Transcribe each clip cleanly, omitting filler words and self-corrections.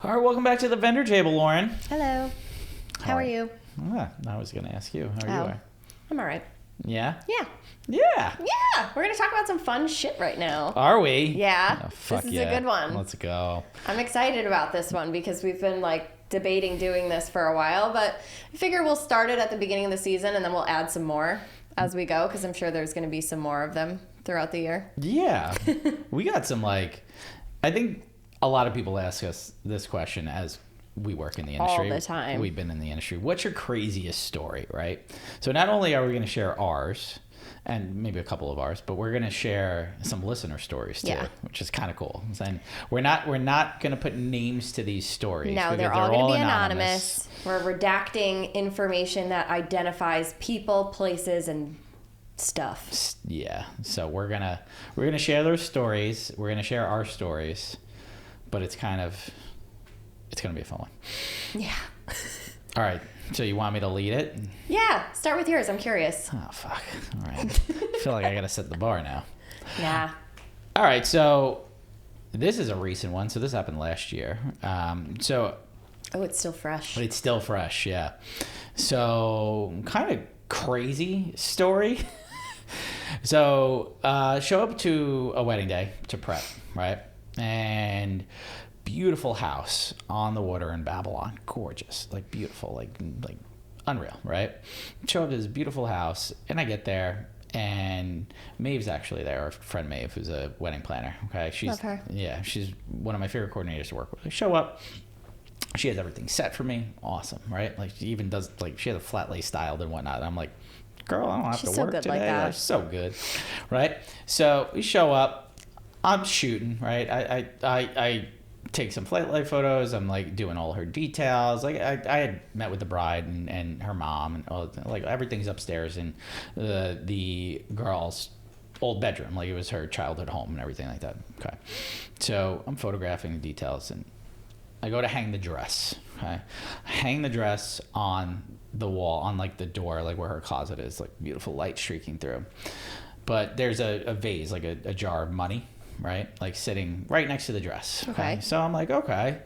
All right, welcome back to the vendor table, Lauren. Hello. How are you? I was going to ask you. How are you? I'm all right. Yeah? Yeah. Yeah. Yeah. We're going to talk about some fun shit right now. Are we? Yeah. Oh, fuck this is yeah. a good one. Let's go. I'm excited about this one because we've been debating doing this for a while, but I figure we'll start it at the beginning of the season and then we'll add some more as we go because I'm sure there's going to be some more of them throughout the year. Yeah. We got some I think a lot of people ask us this question as we work in the industry. All the time. We've been in the industry. What's your craziest story, right? So not only are we going to share ours and maybe a couple of ours, but we're going to share some listener stories too, which is kind of cool. And we're not going to put names to these stories. No, they're all going to be anonymous. We're redacting information that identifies people, places, and stuff. Yeah. So we're going to share those stories. We're going to share our stories. But it's going to be a fun one. Yeah. All right. So you want me to lead it? Yeah. Start with yours. I'm curious. Oh, fuck. All right. I feel like I got to set the bar now. Yeah. All right. So this is a recent one. So this happened last year. Oh, it's still fresh. It's still fresh. Yeah. So kind of crazy story. So show up to a wedding day to prep, right? And beautiful house on the water in Babylon. Gorgeous. Beautiful. Like unreal, right? Show up to this beautiful house, and I get there, and Maeve's actually there. Our friend Maeve, who's a wedding planner. Okay, Love her. Yeah, she's one of my favorite coordinators to work with. I show up. She has everything set for me. Awesome, right? She even does, she has a flat lay styled and whatnot. And I'm like, girl, I don't have She's to so work good today. like that. She's so good, right? So we show up. I'm shooting, right? I take some flight light photos. I'm doing all her details. I had met with the bride and her mom, and all, everything's upstairs in the girl's old bedroom. It was her childhood home and everything like that. Okay. So I'm photographing the details, and I go to hang the dress. Okay. I hang the dress on the wall, on the door, where her closet is, beautiful light streaking through. But there's a vase, a jar of money, right? Sitting right next to the dress. Okay. So I'm okay.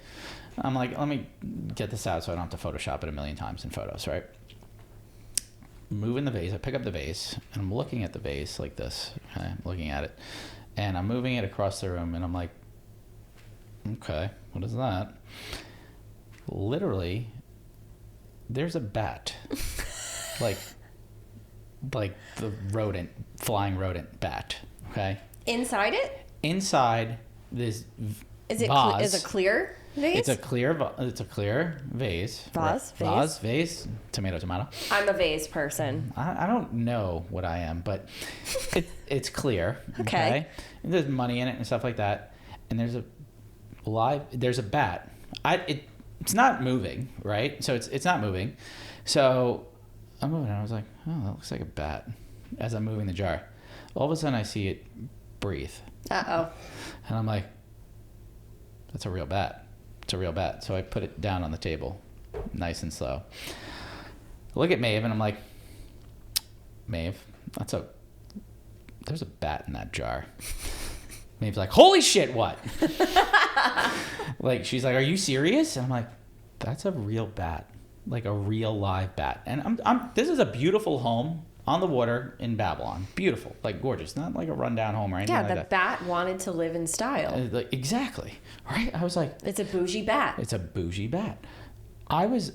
I'm let me get this out so I don't have to Photoshop it a million times in photos, right? Moving the vase, I pick up the vase, and I'm looking at the vase like this. Okay? I'm looking at it, and I'm moving it across the room, and I'm okay, what is that? Literally, there's a bat. The rodent, flying rodent bat, okay? Inside it? Inside this Is it vase. is a clear vase? It's a clear vase. Vase? Vase. Tomato. I'm a vase person. I don't know what I am, but it's clear. Okay. And there's money in it and stuff like that. And there's a bat. It's not moving, right? So it's not moving. So I'm moving, and I was like, oh, that looks like a bat. As I'm moving the jar, all of a sudden I see it breathe. Uh-oh. And I'm like, that's a real bat. It's a real bat. So I put it down on the table, nice and slow. Look at Maeve, and I'm like, Maeve, there's a bat in that jar. Maeve's like, holy shit, what? She's like, are you serious? And I'm like, that's a real bat. A real live bat. And this is a beautiful home on the water in Babylon. Beautiful. Gorgeous. Not a rundown home or anything like that. Yeah, the bat wanted to live in style. Exactly. Right? I was like... It's a bougie bat. It's a bougie bat. I was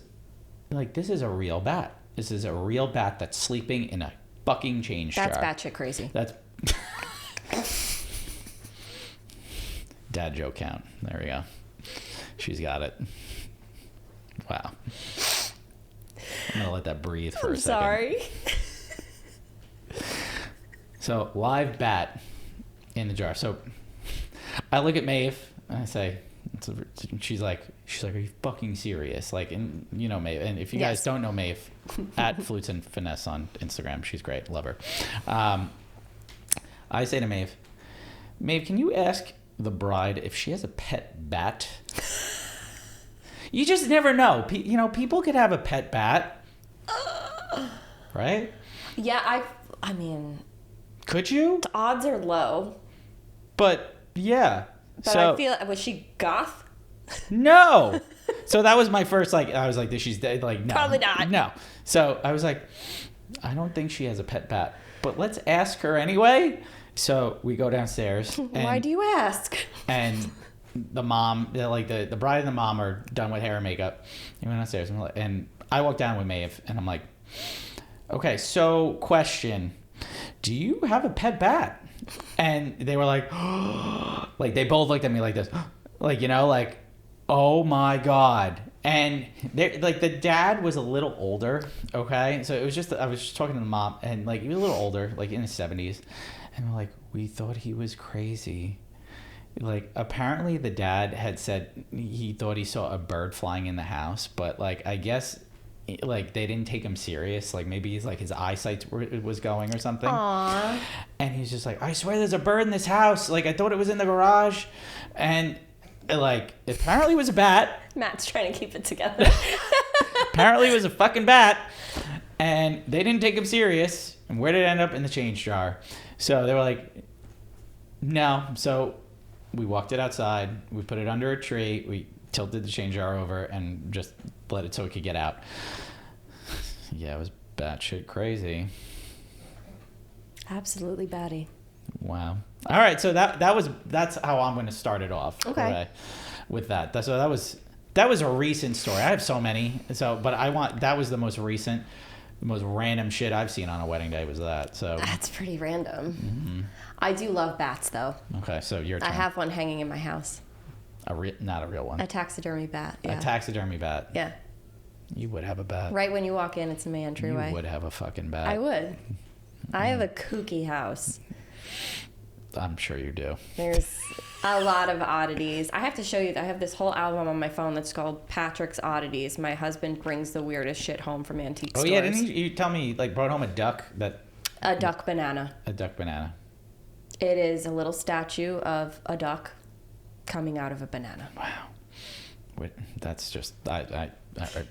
this is a real bat. This is a real bat that's sleeping in a fucking change jar. That's batshit crazy. That's... Dad joke count. There we go. She's got it. Wow. I'm gonna let that breathe for a second. Sorry. So live bat in the jar. So I look at Maeve and I say, she's like, are you fucking serious? And you know Maeve, and if you guys don't know Maeve, at Flutes and Finesse on Instagram, she's great, love her. I say to Maeve, can you ask the bride if she has a pet bat? You just never know. People could have a pet bat, right? Yeah, I mean... Could you? The odds are low. But, yeah. But I feel... Was she goth? No. So that was my first, like, I was like, she's dead. Like, no. Probably not. No. So I was like, I don't think she has a pet bat, but let's ask her anyway. So we go downstairs. And, Why do you ask? And the mom, like the bride and the mom are done with hair and makeup. We went downstairs and I walked down with Maeve and I'm like, okay, so question, do you have a pet bat? And they were like, like they both looked at me like this, like, you know, like, oh my God. And they like the dad was a little older, okay? So it was just, I was just talking to the mom and like he was a little older, like in his 70s. And we're like, we thought he was crazy. Like apparently the dad had said he thought he saw a bird flying in the house, but like I guess like they didn't take him serious. Like maybe he's like his eyesight was going or something. Aww. And he's just like, I swear there's a bird in this house. Like I thought it was in the garage. And like apparently it was a bat. Matt's trying to keep it together. Apparently it was a fucking bat. And they didn't take him serious. And where did it end up? In the change jar. So they were like, no. So we walked it outside. We put it under a tree. We tilted the change jar over and just let it so it could get out. Yeah, it was batshit crazy. Absolutely batty. Wow. All right, so that's how I'm going to start it off. Okay. With that. So that was a recent story. I have so many. So, but that was the most recent, the most random shit I've seen on a wedding day was that. So That's pretty random. Mm-hmm. I do love bats though. Okay, so your turn. I have one hanging in my house. Not a real one. A taxidermy bat. Yeah. A taxidermy bat. Yeah. You would have a bat. Right when you walk in, it's in my entryway. You would have a fucking bat. I would. I have a kooky house. I'm sure you do. There's a lot of oddities. I have to show you. I have this whole album on my phone that's called Patrick's Oddities. My husband brings the weirdest shit home from antique stores. Oh yeah, didn't you tell me like brought home a duck that? A duck banana. A duck banana. It is a little statue of a duck coming out of a banana. Wow. Wait, that's just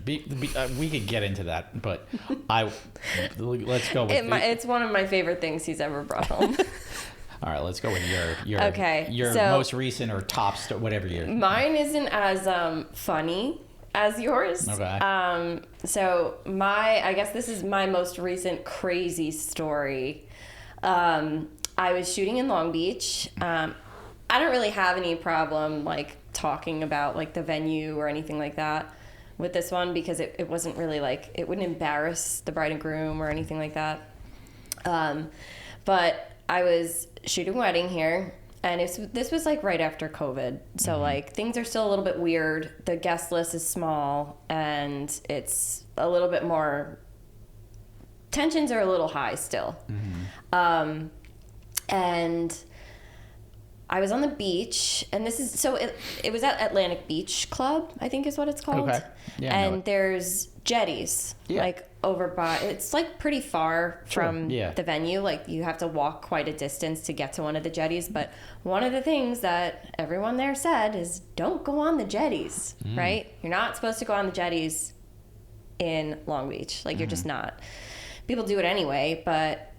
we could get into that, but let's go with It's one of my favorite things he's ever brought home. All right, let's go with your so most recent or top whatever year. Mine isn't as funny as yours. Okay. So I guess this is my most recent crazy story. I was shooting in Long Beach. I don't really have any problem like talking about like the venue or anything like that with this one because it wasn't really like it wouldn't embarrass the bride and groom or anything like that. But I was shooting a wedding here, and this was like right after COVID, so like things are still a little bit weird. The guest list is small, and it's a little bit more. Tensions are a little high still, and I was on the beach, and this is so it was at Atlantic Beach Club, I think is what it's called. Okay. Yeah, and there's jetties like over by. It's like pretty far from the venue. Like you have to walk quite a distance to get to one of the jetties. But one of the things that everyone there said is don't go on the jetties. Right? You're not supposed to go on the jetties in Long Beach. Like you're just not. People do it anyway, but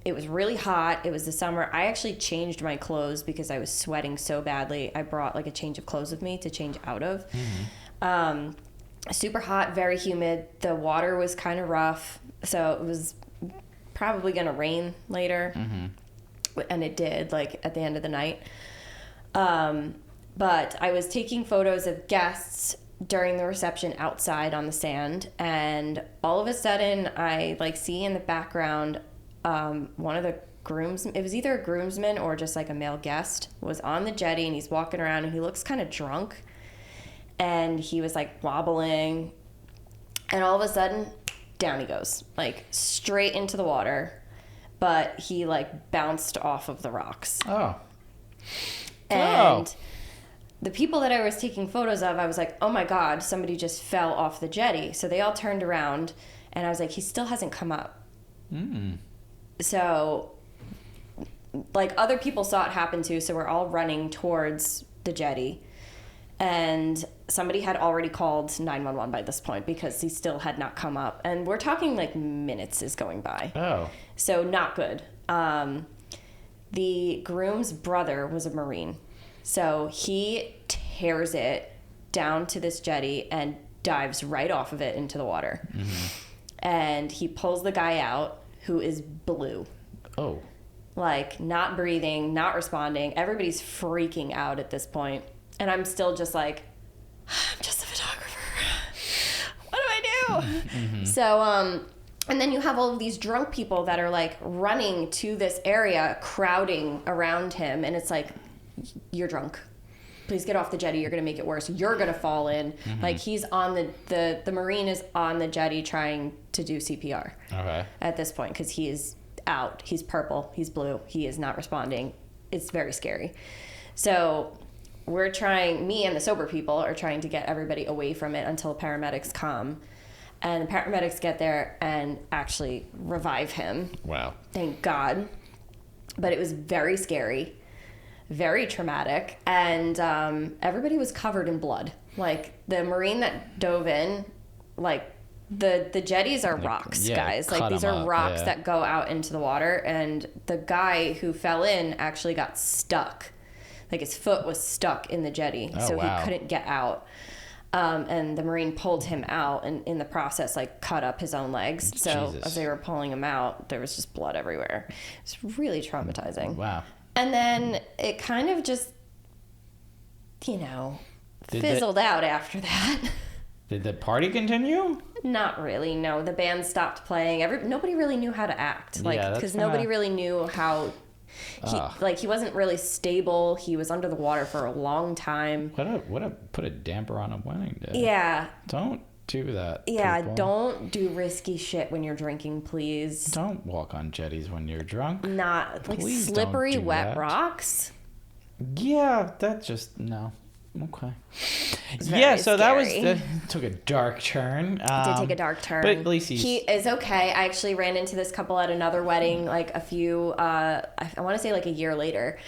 it was really hot. It was the summer. I actually changed my clothes because I was sweating so badly. I brought like a change of clothes with me to change out of. Super hot, very humid. The water was kind of rough, so it was probably going to rain later. And it did, like at the end of the night. But I was taking photos of guests during the reception outside on the sand, and all of a sudden I like see in the background one of the grooms, it was either a groomsman or just like a male guest, was on the jetty, and he's walking around and he looks kind of drunk, and he was like wobbling, and all of a sudden down he goes, like straight into the water, but he like bounced off of the rocks. And the people that I was taking photos of, I was like, oh my God, somebody just fell off the jetty. So they all turned around, and I was like, he still hasn't come up. So, like, other people saw it happen too, so we're all running towards the jetty. And somebody had already called 911 by this point because he still had not come up. And we're talking, like, minutes is going by. So, not good. The groom's brother was a Marine. So, he tears it down to this jetty and dives right off of it into the water. And he pulls the guy out, who is blue. Oh. Like, not breathing, not responding. Everybody's freaking out at this point. And I'm still just like, I'm just a photographer. What do I do? So, and then you have all of these drunk people that are like running to this area, crowding around him. And it's like, you're drunk. Please get off the jetty. You're going to make it worse. You're going to fall in. Like, he's on the Marine is on the jetty trying to do CPR. Okay. At this point, because he is out. He's purple. He's blue. He is not responding. It's very scary. So we're trying, me and the sober people are trying to get everybody away from it until paramedics come. And the paramedics get there and actually revive him. Wow. Thank God. But it was very scary, very traumatic. And everybody was covered in blood. Like, the Marine that dove in, like, the jetties are rocks, guys. Like, these are rocks that go out into the water. And the guy who fell in actually got stuck. Like, his foot was stuck in the jetty. Oh, so wow. he couldn't get out. And the Marine pulled him out and in the process, like, cut up his own legs. So Jesus. as they were pulling him out, there was just blood everywhere. It's really traumatizing. Wow. And then it kind of just, fizzled out after that. Did the party continue? Not really, no. The band stopped playing. Nobody really knew how to act. Like, Yeah, because nobody really knew how... he wasn't really stable. He was under the water for a long time. What a put a damper on a wedding day. Yeah. Don't do that. Yeah, people. Don't do risky shit when you're drinking, please. Don't walk on jetties when you're drunk. Not like Please slippery, don't do wet that. rocks. Yeah, that just no. Okay. Very So scary. that took a dark turn. Did take a dark turn. But at least he is okay. I actually ran into this couple at another wedding, like a few, I want to say like a year later,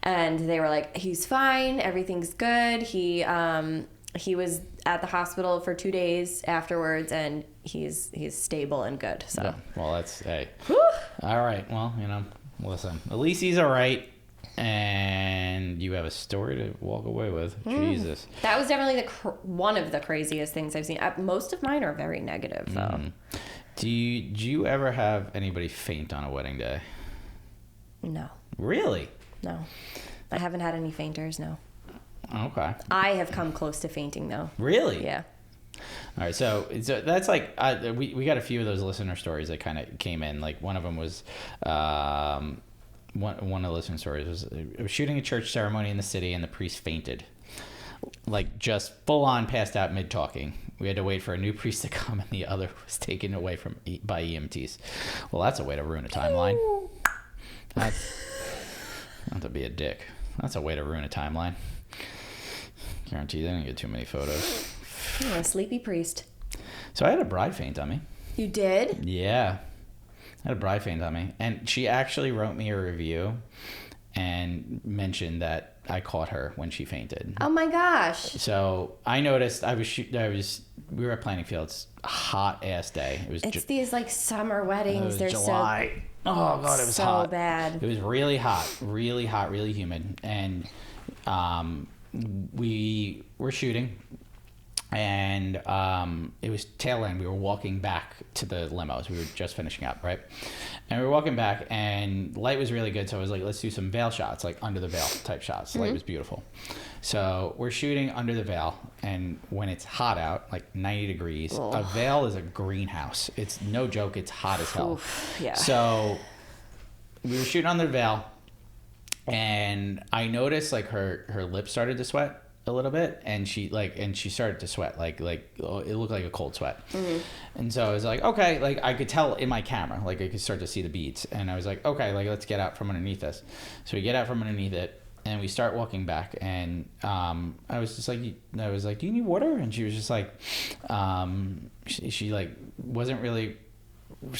and they were like, he's fine, everything's good. He was at the hospital for 2 days afterwards, and he's stable and good. So. Yeah, well, that's hey. Whew. All right. Well, listen. At least he's all right. And you have a story to walk away with. Jesus. That was definitely one of the craziest things I've seen. Most of mine are very negative, though. Do you ever have anybody faint on a wedding day? No. Really? No. I haven't had any fainters, no. Okay. I have come close to fainting, though. Really? Yeah. All right, so that's like we got a few of those listener stories that kind of came in. Like one of them was one of the listener stories was shooting a church ceremony in the city, and the priest fainted, like just full on passed out mid talking. We had to wait for a new priest to come, and the other was taken away by EMTs. Well, that's a way to ruin a timeline. That's not to be a dick. That's a way to ruin a timeline. Guarantee they didn't get too many photos. You're a sleepy priest. So I had a bride faint on me. You did? Yeah. I had a bride faint on me. And she actually wrote me a review and mentioned that I caught her when she fainted. Oh my gosh. So I noticed we were at Planting Fields, a hot ass day. It's these like summer weddings. They're July. Oh God, it was so hot. bad. It was really hot, really humid. And we were shooting. And it was tail end. We were walking back to the limos. We were just finishing up, right? And we were walking back, and light was really good. So I was like, let's do some veil shots, like under the veil type shots. The light was beautiful. So we're shooting under the veil, and when it's hot out, like 90 degrees, a veil is a greenhouse. It's no joke. It's hot as hell. Oof, yeah. So we were shooting under the veil, and I noticed like her lips started to sweat a little bit, and she started to sweat like it looked like a cold sweat. And so I was like, okay, like I could tell in my camera, like I could start to see the beads, and I was like, okay, like let's get out from underneath this. So we get out from underneath it, and we start walking back, and I was like, do you need water? And she was just like, she like wasn't really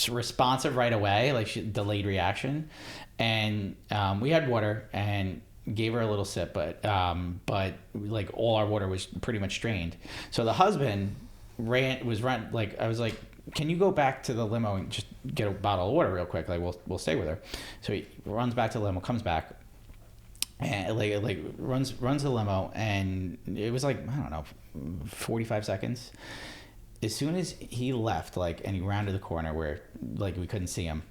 responsive right away, like she delayed reaction. And we had water and gave her a little sip, but like all our water was pretty much drained. So the husband was like, I was like, can you go back to the limo and just get a bottle of water real quick? Like we'll stay with her. So he runs back to the limo, comes back, and like runs the limo, and it was like, I don't know, 45 seconds. As soon as he left, like, and he rounded the corner where, like, we couldn't see him,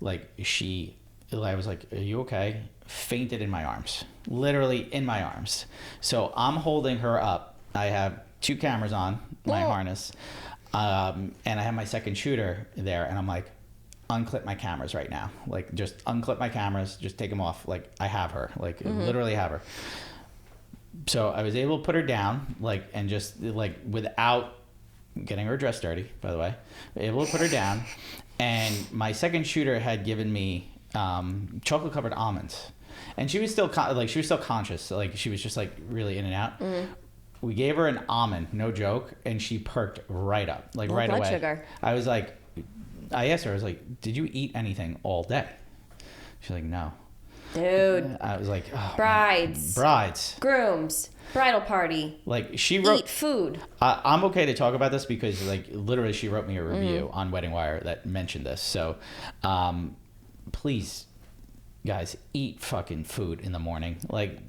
like, I was like, are you okay? Fainted in my arms. Literally in my arms. So I'm holding her up. I have 2 cameras on my harness. And I have my second shooter there. And I'm like, unclip my cameras right now. Like, just unclip my cameras. Just take them off. Like, I have her. Like, literally have her. So I was able to put her down, like, and just, like, without getting her dress dirty, by the way, able to put her down. And my second shooter had given me chocolate covered almonds, and she was still conscious, like, she was just, like, really in and out. We gave her an almond, no joke, and she perked right up, like, right away. Sugar. I asked her, I was like, did you eat anything all day? She's like, no. Dude. I was like, oh, brides, grooms, bridal party, like, she wrote eat food. I'm okay to talk about this because, like, literally she wrote me a review on Wedding Wire that mentioned this. So please, guys, eat fucking food in the morning. Like,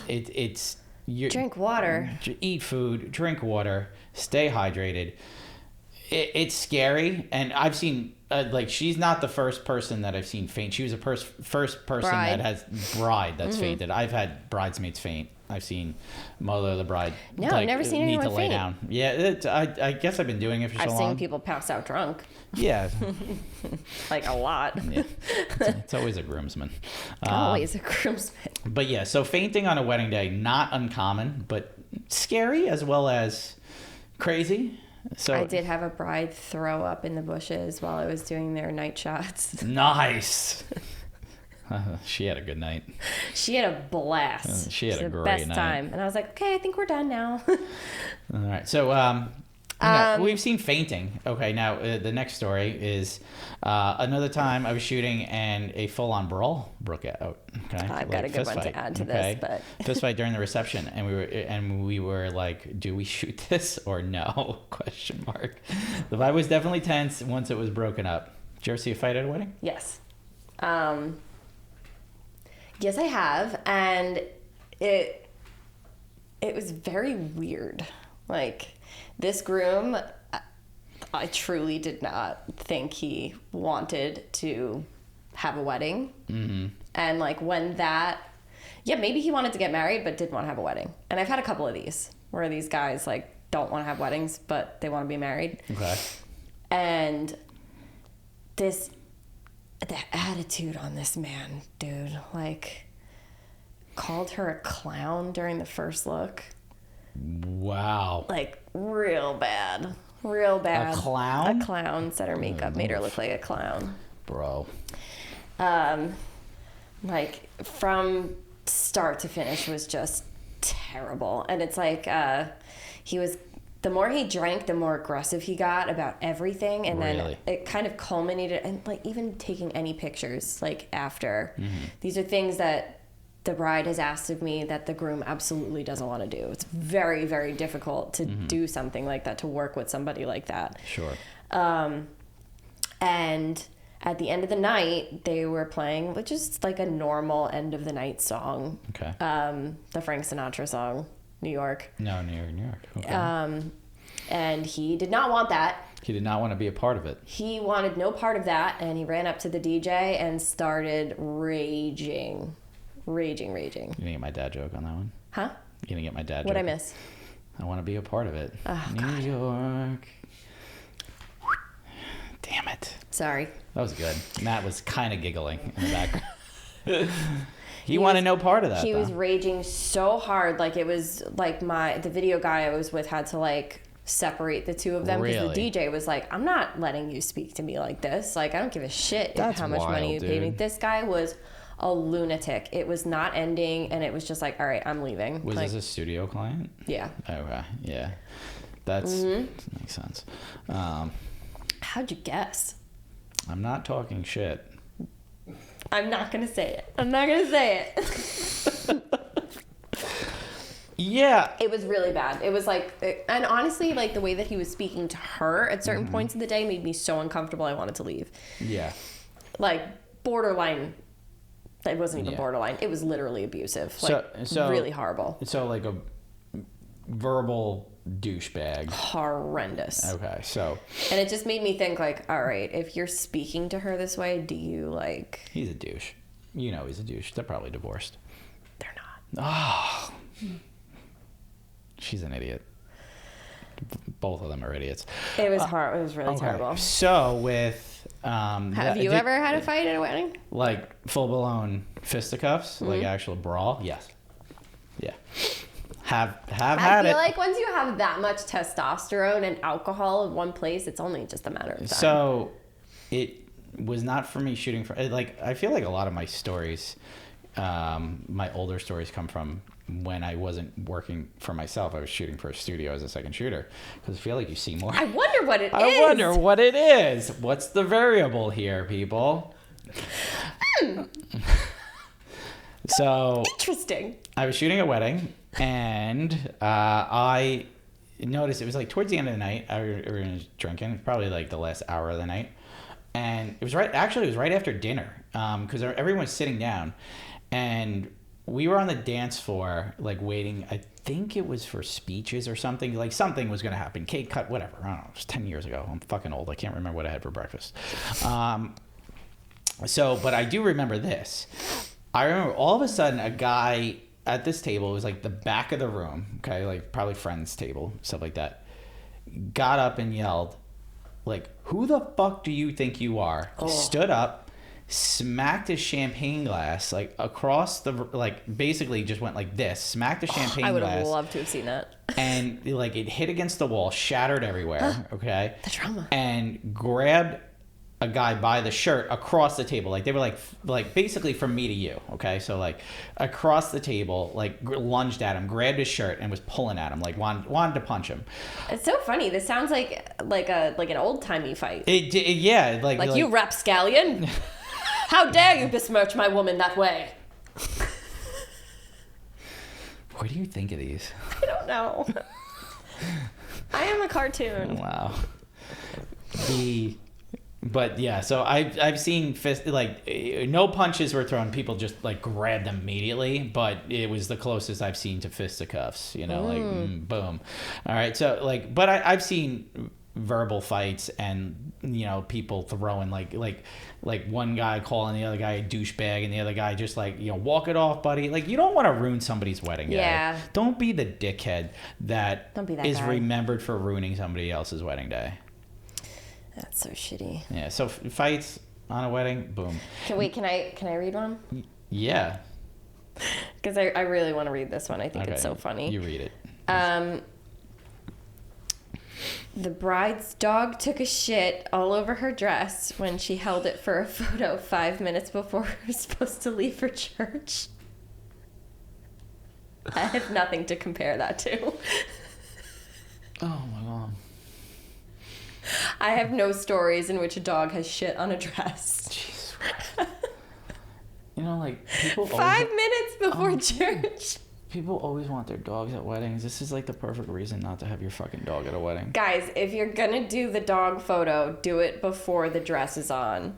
it's drink water, eat food, drink water, stay hydrated. It's scary, and I've seen like, she's not the first person that I've seen faint. She was the first person that has that's fainted. I've had bridesmaids faint. I've seen mother of the bride. No, I've never seen anyone need to lay faint. down. Yeah, I guess I've been doing it for so long. I've seen people pass out drunk. Yeah, like a lot. Yeah. It's always a groomsman. Always a groomsman. But yeah, so fainting on a wedding day, not uncommon, but scary as well as crazy. So I did have a bride throw up in the bushes while I was doing their night shots. Nice. She had a good night. She had a blast. She had a great best night. time. And I was like, okay, I think we're done now. All right. So we've seen fainting. Okay, now the next story is another time I was shooting and a full-on brawl broke out. Okay, I've got a good one to add to this, but fist fight during the reception, and we were like, do we shoot this or no? Question mark. The vibe was definitely tense once it was broken up. Did you ever see a fight at a wedding? Yes. Yes, I have, and it was very weird. Like, this groom, I truly did not think he wanted to have a wedding. Mm-hmm. And, like, when maybe he wanted to get married, but didn't want to have a wedding. And I've had a couple of these, where these guys, like, don't want to have weddings, but they want to be married. Okay. And the attitude on this man, dude, like, called her a clown during the first look. Wow. Like, real bad. A clown? A clown. Said her makeup made her look like a clown. Bro. Like, from start to finish was just terrible. And it's like, the more he drank, the more aggressive he got about everything. And then it kind of culminated, and, like, even taking any pictures, like, after. Mm-hmm. These are things that the bride has asked of me that the groom absolutely doesn't want to do. It's very, very difficult to do something like that, to work with somebody like that. Sure. And at the end of the night, they were playing, which is like a normal end of the night song. Okay. The Frank Sinatra song, New York. No, New York. Okay. And he did not want that. He did not want to be a part of it. He wanted no part of that, and he ran up to the DJ and started raging. You didn't get my dad joke on that one? Huh? You didn't get my dad joke? What'd I miss? I want to be a part of it. Oh, New God. York. Damn it. Sorry. That was good. Matt was kind of giggling in the background. He wanted no part of that. He was raging so hard. Like, it was like the video guy I was with had to, like, separate the two of them, because the DJ was like, I'm not letting you speak to me like this. Like, I don't give a shit how much money you paid me. This guy was a lunatic. It was not ending, and it was just like, all right, I'm leaving. Was like, this a studio client? Yeah. Okay. Yeah. That makes sense. How'd you guess? I'm not talking shit. I'm not gonna say it. Yeah. It was really bad. It was like, and honestly, like, the way that he was speaking to her at certain points of the day made me so uncomfortable I wanted to leave. Yeah. Like, borderline. It wasn't even borderline. It was literally abusive. Like, So really horrible. So, like, a verbal douchebag. Horrendous. Okay, so And it just made me think, like, all right, if you're speaking to her this way, do you, like... he's a douche. You know he's a douche. They're probably divorced. They're not. Oh. She's an idiot. Both of them are idiots. It was hard. It was really terrible. So with... Have you ever had a fight at a wedding? Like full-blown fisticuffs? Like actual brawl? Yes. Yeah. Have had it. I feel like once you have that much testosterone and alcohol in one place, it's only just a matter of time. So it was not for me shooting for... Like, I feel like a lot of my stories, my older stories come from when I wasn't working for myself. I was shooting for a studio as a second shooter. Because I feel like you see more. I wonder what it is. I wonder what it is. What's the variable here, people? So... Interesting. I was shooting a wedding, and I noticed it was like towards the end of the night. We were drinking, probably like the last hour of the night, and it was right. Actually, it was right after dinner, because everyone was sitting down, and we were on the dance floor, like waiting. I think it was for speeches or something. Like something was gonna happen, cake cut, whatever. I don't know. It was 10 years ago. I'm fucking old. I can't remember what I had for breakfast. But I do remember this. I remember all of a sudden a guy at this table, it was like the back of the room, okay, like probably friend's table, stuff like that, got up and yelled, like, "Who the fuck do you think you are?" Oh. Stood up, smacked his champagne glass, like across the, like basically just went like this, smacked the champagne glass. I would have loved to have seen that. And like it hit against the wall, shattered everywhere, okay? The trauma. And grabbed a guy by the shirt across the table. Like they were like basically from me to you. Okay. So like across the table, like lunged at him, grabbed his shirt and was pulling at him, like wanted to punch him. It's so funny. This sounds like an old timey fight. Yeah. Like you rapscallion. How dare you besmirch my woman that way? Where do you think of these? I don't know. I am a cartoon. Wow. But yeah, so I've seen no punches were thrown. People just like grabbed them immediately, but it was the closest I've seen to fisticuffs. You know, like boom. All right, so like, but I've seen verbal fights and people throwing like one guy calling the other guy a douchebag and the other guy just like walk it off, buddy. Like you don't want to ruin somebody's wedding day. Yeah. Don't be the dickhead that is guy. Remembered for ruining somebody else's wedding day. That's so shitty. Yeah, so fights on a wedding, boom. Can I read one? Yeah. Because I really want to read this one. I think it's so funny. You read it. The bride's dog took a shit all over her dress when she held it for a photo 5 minutes before we were supposed to leave for church. I have nothing to compare that to. Oh my God. I have no stories in which a dog has shit on a dress. Jeez. Like people 5 minutes before church. People always want their dogs at weddings. This is like the perfect reason not to have your fucking dog at a wedding. Guys, if you're gonna do the dog photo, do it before the dress is on.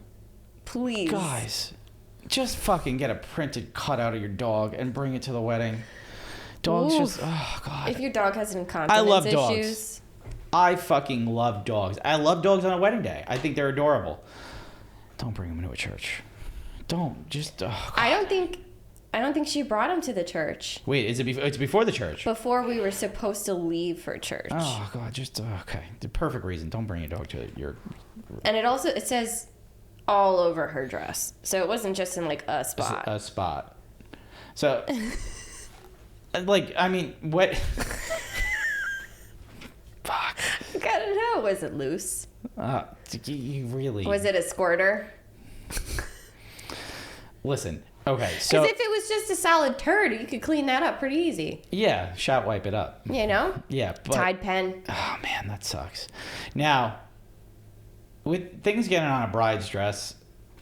Please. Guys, just fucking get a printed cutout of your dog and bring it to the wedding. Dogs just, oh God. If your dog has incontinence I love issues. Dogs. I fucking love dogs. I love dogs on a wedding day. I think they're adorable. Don't bring them into a church. Don't. Just, oh God. I don't think she brought him to the church. Wait, it's before the church? Before we were supposed to leave for church. Oh, God, okay. The perfect reason. Don't bring your dog to your... And it says all over her dress. So it wasn't just in, like, a spot. A spot. So, like, I mean, what... Fuck. I gotta know. Was it loose? You really... Was it a squirter? Listen... Okay, so... Because if it was just a solid turd, you could clean that up pretty easy. Yeah, shot wipe it up. Yeah, but... Tide pen. Oh, man, that sucks. Now, with things getting on a bride's dress,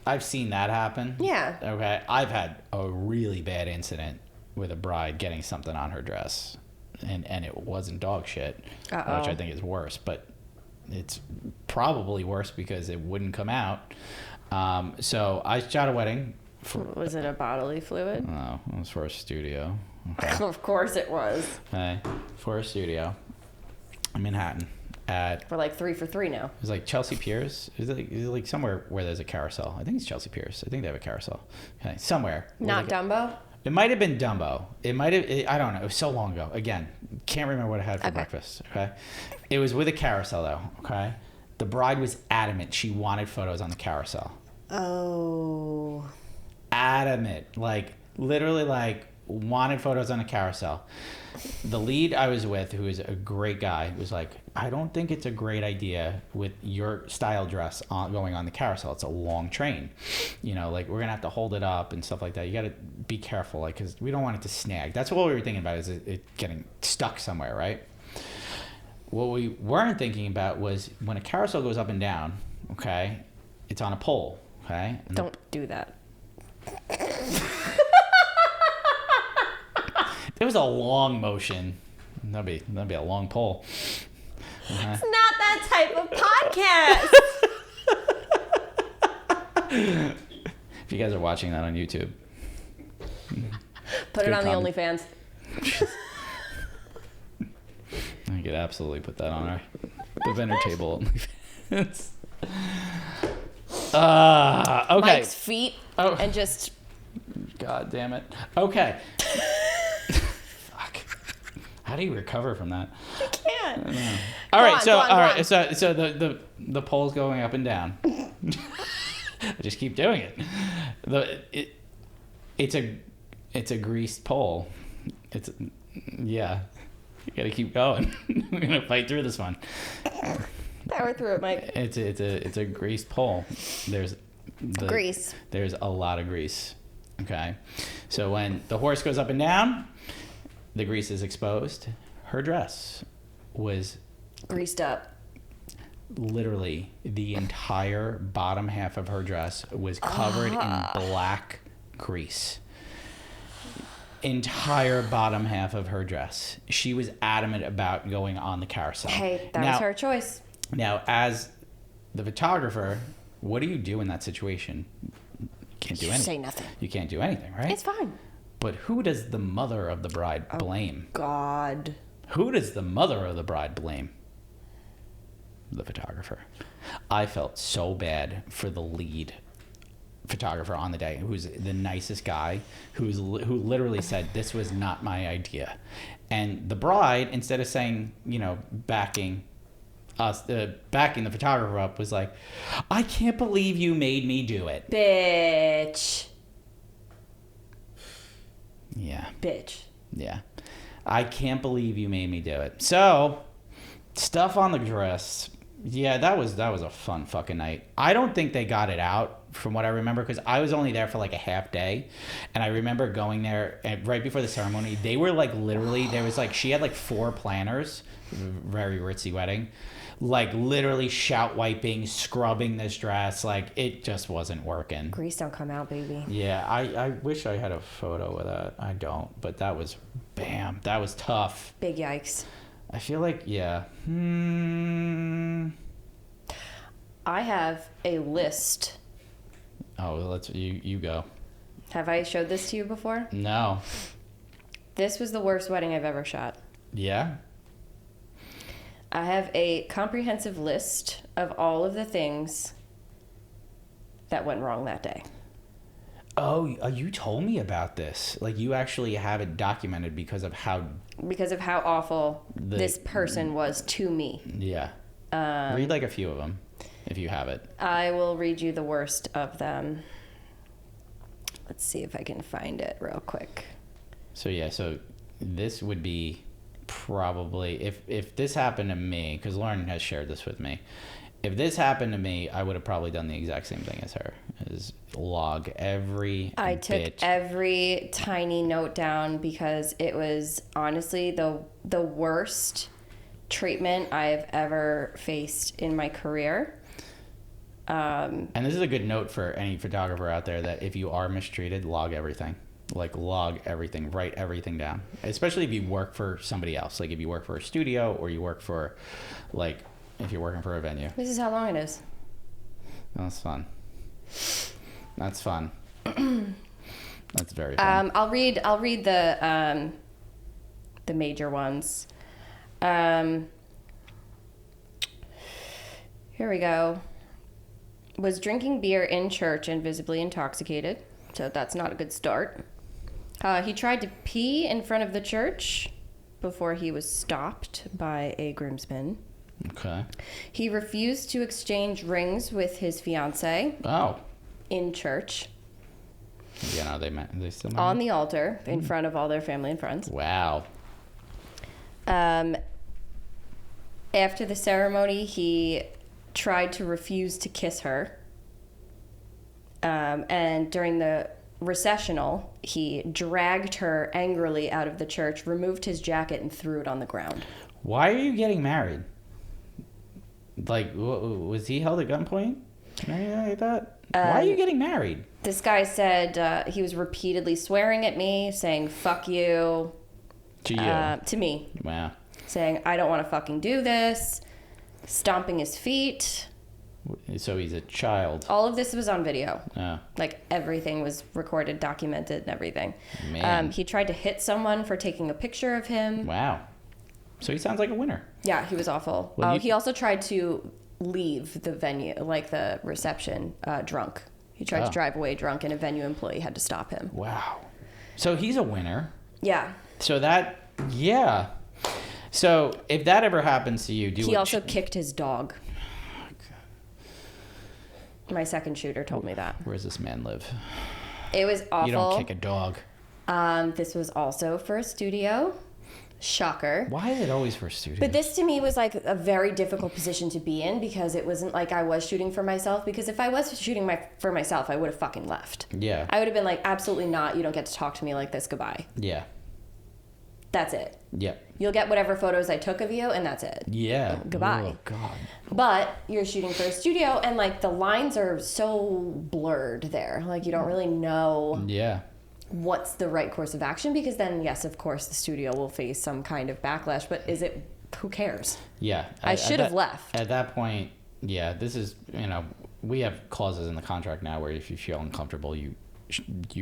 I've seen that happen. Yeah. Okay, I've had a really bad incident with a bride getting something on her dress, and it wasn't dog shit, which I think is worse, but it's probably worse because it wouldn't come out. So I shot a wedding... Was it a bodily fluid? No, it was for a studio. Okay. Of course it was. Okay, for a studio. in Manhattan at. We're like 3 for 3 now. It was like Chelsea Piers. Is it like somewhere where there's a carousel? I think it's Chelsea Piers. I think they have a carousel. Okay, somewhere. Not Dumbo? It might have been Dumbo. It might have. I don't know. It was so long ago. Again, can't remember what I had for breakfast. Okay, it was with a carousel though. Okay, the bride was adamant she wanted photos on the carousel. Oh. Adamant, like literally, like wanted photos on a carousel. The lead I was with, who is a great guy, was like, I don't think it's a great idea with your style dress going on the carousel. It's a long train. You know, like we're going to have to hold it up and stuff like that. You got to be careful, like, because we don't want it to snag. That's what we were thinking about, is it getting stuck somewhere, right? What we weren't thinking about was when a carousel goes up and down, okay, it's on a pole, okay? And don't do that. It was a long motion. That'd be a long pole. It's not that type of podcast. If you guys are watching that on YouTube, put it on the OnlyFans. I could absolutely put that on the vendor table OnlyFans. Okay. Mike's feet and just. God damn it. Okay. How do you recover from that? I can't. I don't know. All right, so the pole's going up and down. I just keep doing it. It's a greased pole. You gotta keep going. We're gonna fight through this one. Power through it, Mike. It's a greased pole. There's grease. There's a lot of grease. Okay, so when the horse goes up and down, the grease is exposed. Her dress was greased up. Literally, the entire bottom half of her dress was covered in black grease. Entire bottom half of her dress. She was adamant about going on the carousel. Hey, that was her choice. Now, as the photographer, what do you do in that situation? You can't do anything. Say nothing. You can't do anything, right? It's fine. But who does the mother of the bride blame? God. Who does the mother of the bride blame? The photographer. I felt so bad for the lead photographer on the day, who's the nicest guy, who literally said, this was not my idea. And the bride, instead of saying, backing the photographer up, was like, I can't believe you made me do it. Bitch. Yeah. Bitch. Yeah. I can't believe you made me do it. So, stuff on the dress. Yeah, that was a fun fucking night. I don't think they got it out from what I remember, because I was only there for like a half day. And I remember going there and right before the ceremony, they were like literally, there was like, she had like 4 planners, very ritzy wedding, like literally shout wiping, scrubbing this dress. Like it just wasn't working. Grease don't come out, baby. Yeah, I wish I had a photo of that. I don't, but that was, that was tough. Big yikes. I feel like, yeah. I have a list. Oh, let's you go. Have I showed this to you before? No. This was the worst wedding I've ever shot. Yeah? I have a comprehensive list of all of the things that went wrong that day. Oh, you told me about this. Like you actually have it documented because of how awful this person was to me. Yeah. Read like a few of them if you have it. I will read you the worst of them. Let's see if I can find it real quick. So this would be probably, if this happened to me, because Lauren has shared this with me, if this happened to me, I would have probably done the exact same thing as her, is log every I took every tiny note down because it was honestly the worst treatment I've ever faced in my career. And this is a good note for any photographer out there, that if you are mistreated, log everything. Like log everything, write everything down. Especially if you work for somebody else. Like if you work for a studio, or you work for, like, if you're working for a venue. This is how long it is. That's fun. That's fun. That's very fun. I'll read the major ones. Here we go. Was drinking beer in church and visibly intoxicated. So that's not a good start. He tried to pee in front of the church before he was stopped by a groomsman. Okay. He refused to exchange rings with his fiancée. Oh. In church. Yeah, no, they still on the altar in front of all their family and friends. Wow. After the ceremony, he tried to refuse to kiss her. And during the recessional, he dragged her angrily out of the church, removed his jacket, and threw it on the ground. Why are you getting married? Like, was he held at gunpoint? Anything like that? Why are you getting married? This guy said he was repeatedly swearing at me, saying, fuck you. To you? To me. Wow. Saying, I don't want to fucking do this. Stomping his feet. So he's a child. All of this was on video. Oh. Like, everything was recorded, documented, and everything. Man. He tried to hit someone for taking a picture of him. Wow. So he sounds like a winner. Yeah, he was awful. Well, he also tried to leave the venue, like the reception, drunk. He tried to drive away drunk, and a venue employee had to stop him. Wow. So he's a winner. Yeah. So that, yeah. So if that ever happens to you, He also kicked his dog. My second shooter told me that. Where does this man live? It was awful. You don't kick a dog. This was also for a studio. Shocker. Why is it always for studios? But this to me was like a very difficult position to be in because it wasn't like I was shooting for myself. Because if I was shooting for myself, I would have fucking left. Yeah. I would have been like, absolutely not. You don't get to talk to me like this. Goodbye. Yeah. That's it. Yep. You'll get whatever photos I took of you, and that's it. Yeah. Goodbye. Oh, God. But you're shooting for a studio, and like the lines are so blurred there. Like you don't really know. Yeah. What's the right course of action, because then yes, of course the studio will face some kind of backlash, but who cares? Yeah. I should have left. At that point, yeah, this is, we have clauses in the contract now where if you feel uncomfortable, you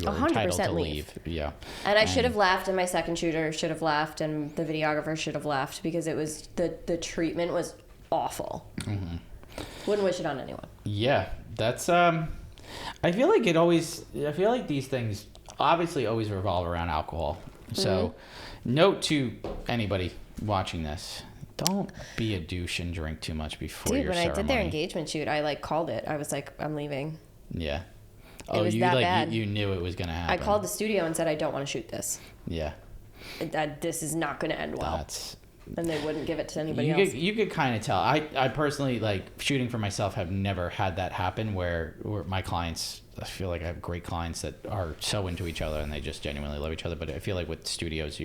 are entitled to leave. Yeah. And I should have left, and my second shooter should have left, and the videographer should have left, because it was the treatment was awful. Mm-hmm. Wouldn't wish it on anyone. Yeah. That's I feel like these things obviously always revolve around alcohol. So note to anybody watching this, don't be a douche and drink too much before your ceremony. When I did their engagement shoot, I called it. I was like, I'm leaving. Yeah. It was that bad. You knew it was going to happen. I called the studio and said, I don't want to shoot this. Yeah. This is not going to end well. And they wouldn't give it to anybody else. You could kind of tell. I personally, like, shooting for myself, have never had that happen where my clients, I feel like I have great clients that are so into each other and they just genuinely love each other. But I feel like with studios,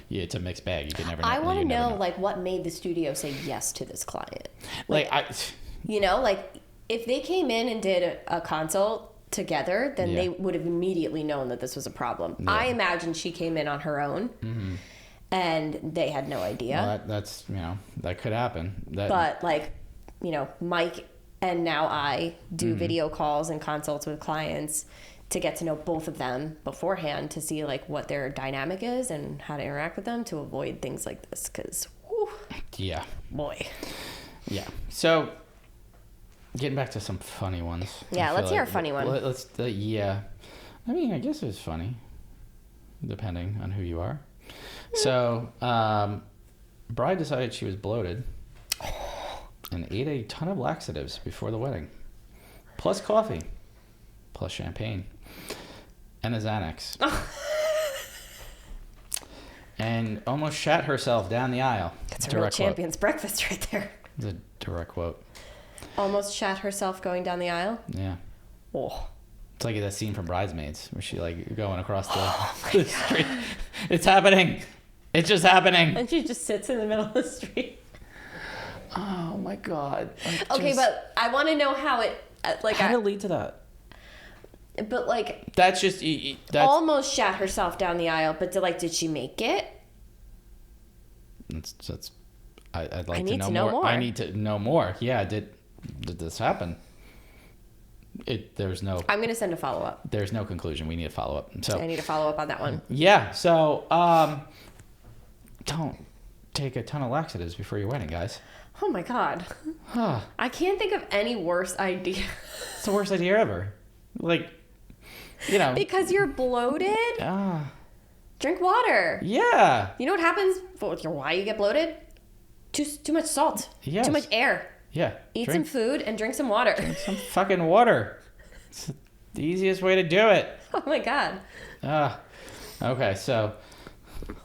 it's a mixed bag. You can never know. I want to know, like, what made the studio say yes to this client. Like if they came in and did a consult together, then they would have immediately known that this was a problem. Yeah. I imagine she came in on her own. Mm-hmm. And they had no idea. Well, that's, that could happen. But, like, Mike and now I do video calls and consults with clients to get to know both of them beforehand to see, like, what their dynamic is and how to interact with them to avoid things like this. Because, yeah. Boy. Yeah. So, getting back to some funny ones. Yeah, let's hear a funny one. Yeah. I mean, I guess it's funny, depending on who you are. So, bride decided she was bloated and ate a ton of laxatives before the wedding, plus coffee, plus champagne, and a Xanax, and almost shat herself down the aisle. That's a real champion's breakfast right there. It's a direct quote. Almost shat herself going down the aisle? Yeah. Oh. It's like that scene from Bridesmaids where she, like, going across the street. It's happening. It's just happening. And she just sits in the middle of the street. Oh, my God. Okay, but I want to know how it... how did it lead to that? But, like... That's just... almost shat herself down the aisle, but, did she make it? I'd like to know more. I need to know more. Yeah, did this happen? There's no... I'm going to send a follow-up. There's no conclusion. We need a follow-up. So I need a follow-up on that one. Yeah. So, don't take a ton of laxatives before your wedding, guys. Oh my God. Huh. I can't think of any worse idea. It's the worst idea ever. Like, you know. Because you're bloated? Ah. Drink water. Yeah. You know what happens with why you get bloated? Too much salt. Yes. Too much air. Yeah. Eat some food and drink some water. Drink some fucking water. It's the easiest way to do it. Oh my God. Okay, so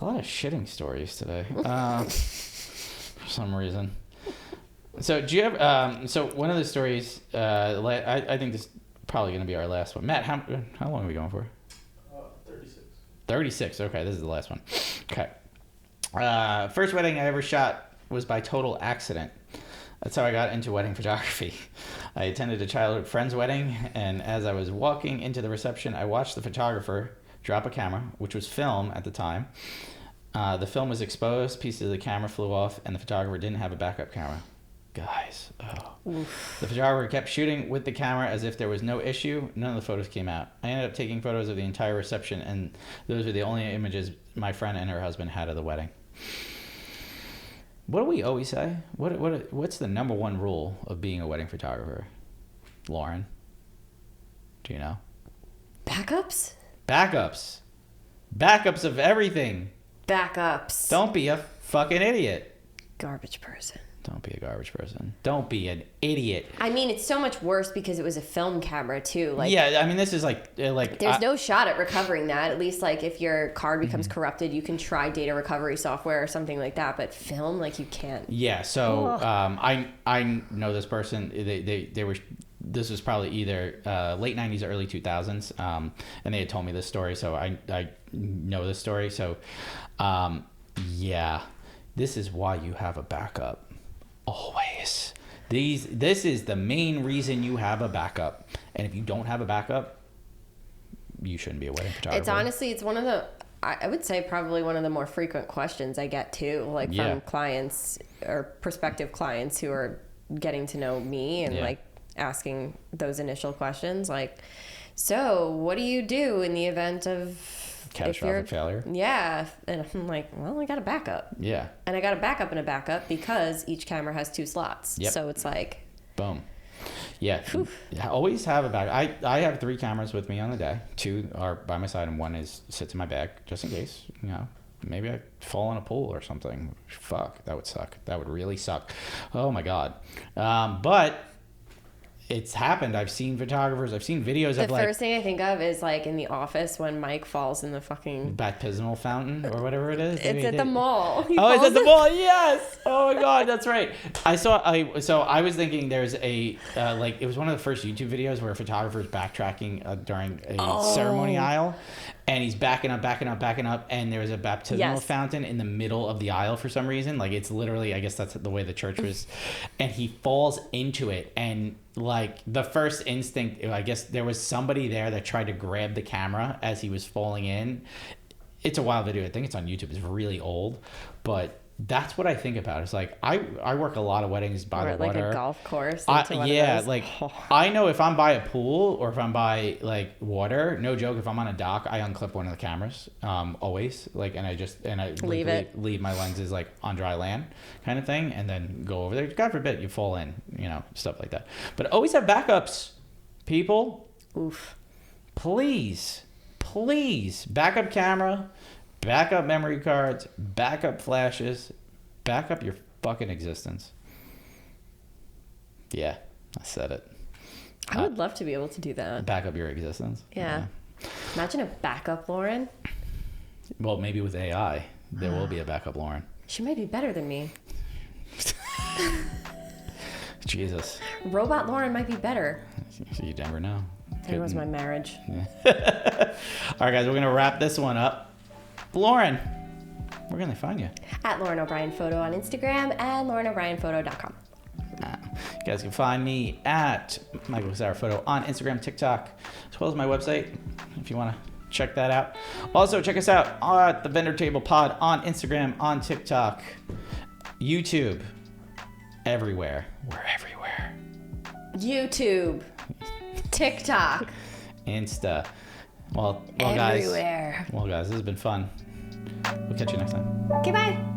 a lot of shitting stories today. For some reason. So do you have so one of the stories I think this is probably going to be our last one. Matt, how long are we going for? 36. 36. Okay, this is the last one. Okay. First wedding I ever shot was by total accident. That's how I got into wedding photography. I attended a childhood friend's wedding, and as I was walking into the reception, I watched the photographer drop a camera, which was film at the time. The film was exposed, pieces of the camera flew off, and the photographer didn't have a backup camera. Guys, The photographer kept shooting with the camera as if there was no issue. None of the photos came out. I ended up taking photos of the entire reception, and those were the only images my friend and her husband had of the wedding. What do we always say? What's the number one rule of being a wedding photographer? Lauren, do you know? Backups? Backups of everything. Backups. Don't be a fucking idiot. Garbage person. Don't be a garbage person. Don't be an idiot. I mean, it's so much worse because it was a film camera too. Like, yeah, I mean, this is like there's no shot at recovering that. At least, like, if your card becomes corrupted, you can try data recovery software or something like that. But film, like, you can't. Yeah. So I know this person. They were. This was probably either late 90s or early 2000s, and they had told me this story, so I know this story. So, yeah, this is why you have a backup. Always. This is the main reason you have a backup. And if you don't have a backup, you shouldn't be a wedding photographer. It's one of the, I would say probably one of the more frequent questions I get too, like from clients or prospective clients who are getting to know me and like asking those initial questions. Like, so what do you do in the event of catastrophic failure? Yeah. And I'm like, well, I got a backup. Yeah. And I got a backup and a backup because each camera has 2 slots. Yep. So it's like, boom. Yeah. Always have a backup. I have 3 cameras with me on the day. 2 are by my side and 1 sits in my bag just in case, you know, maybe I fall in a pool or something. Fuck, that would suck. That would really suck. Oh my God. But it's happened. I've seen photographers. I've seen videos of like. The first thing I think of is like in The Office when Mike falls in the fucking baptismal fountain or whatever it is. It's at the mall. It's at the mall. Yes. Oh my God, that's right. So I was thinking there's a like it was one of the first YouTube videos where a photographer's backtracking during a ceremony aisle, and he's backing up, and there was a baptismal fountain in the middle of the aisle for some reason. Like it's literally, I guess that's the way the church was, and he falls into it and. Like the first instinct, I guess there was somebody there that tried to grab the camera as he was falling in. It's a wild video. I think it's on YouTube. It's really old, but that's what I think about. It's like I work a lot of weddings by the water. Like a golf course. I know if I'm by a pool or if I'm by like water, no joke. If I'm on a dock, I unclip one of the cameras, always. Like, and I leave my lenses like on dry land, kind of thing, and then go over there. God forbid you fall in, you know, stuff like that. But always have backups, people. Oof. Please, backup camera. Backup memory cards, backup flashes, backup your fucking existence. Yeah, I said it. I would love to be able to do that. Backup your existence. Yeah. Imagine a backup Lauren. Well, maybe with AI, there will be a backup Lauren. She might be better than me. Jesus. Robot Lauren might be better. You never know. There was my marriage. Yeah. All right, guys, we're going to wrap this one up. Lauren, where can they find you? At Lauren O'Brien Photo on Instagram and LaurenO'BrienPhoto.com. You guys can find me at Michael Casara Photo on Instagram, TikTok, as well as my website if you want to check that out. Also, check us out at the Vendor Table Pod on Instagram, on TikTok, YouTube, everywhere. We're everywhere. YouTube, TikTok, Insta. Well, everywhere. Guys, this has been fun. We'll catch you next time. Okay, bye.